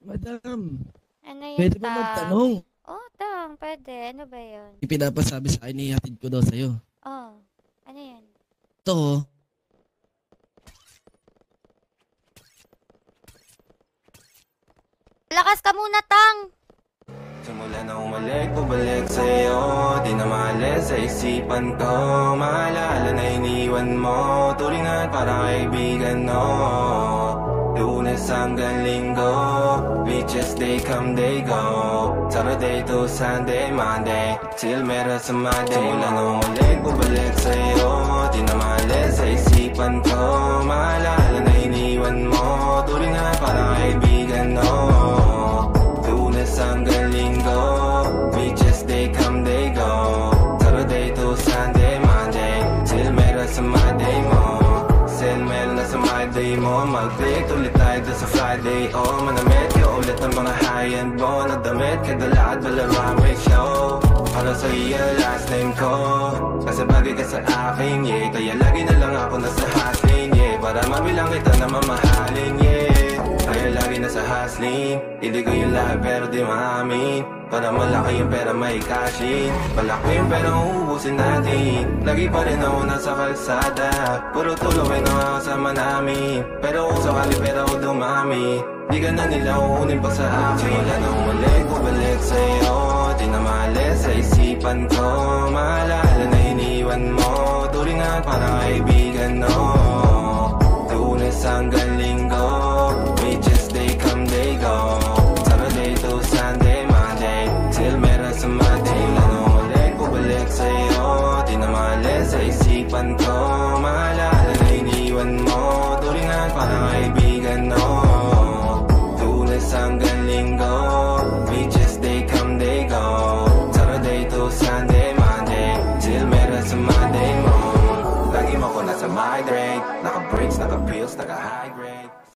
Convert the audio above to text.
Madam, Ano yun, pwede ba Tang? magtanong? Oh, Tang, pwede. Ano ba yun? Ipinapasabi sa akin, ihatid ko daw sa'yo. Oh, ano yun? Ito, oh. Lakas ka muna, Tang! Simula na umalik, bumalik sa'yo. Di na maalis sa isipan ko. Maalala na iniwan mo. Turingan parang kaibigan, no. Lunes hanggang linggo, beaches they come, they go. Saturday to Sunday, Monday, till meron sa Monday. Simula na umalik, bumalik sa'yo. Di na maalis sa isipan ko. Maalala na iniwan mo. Turingan parang kaibigan, no. Lunes hanggang linggo, beaches they come, they go. Saturday to Sunday, Monday, till meron sa Monday mo. Sell meron na sa Monday mo. Mag-break ulit tayo doon sa Friday. Oh, manamit ka ulit ang mga high-end mo. Nadamit ka dalad, wala runway show. Para sa iyo, last name ko. Kasi bagay ka sa akin, yeah. Kaya lagi na lang ako nasa hustling, yeah. Para mabilang kita na mamahalin, yeah. Kaya lagi nasa hustling. Hindi ko yung lahat pero di maamin. Para malaki yung pera may cashin. Malaki yung pera uubusin natin. Lagi pa rin ako nasa kalsada. Puro tulong ang kasama namin. Pero kung sakali pera ko dumami, di ka na nila uunin pa sa akin. Simula na umalik, bumalik sa'yo. Di na maalis sa isipan ko. Maalala na iniwan mo. Turingan parang kaibigan, no. Lunes hanggang linggo, beaches they come, they go. Saturday to Sunday, Monday, till meron sa Monday. Lalo ulit, bumalik sa'yo. Di na maalis sa isipan ko. Maalala na iniwan mo. Turingan parang kaibigan, no. Lunes hanggang linggo, beaches they come, they go. Saturday to Sunday, Monday, till meron sa Monday mo. Lagi mo ko nasa migrate. Naka-breaks, naka-pills, naka-high grade.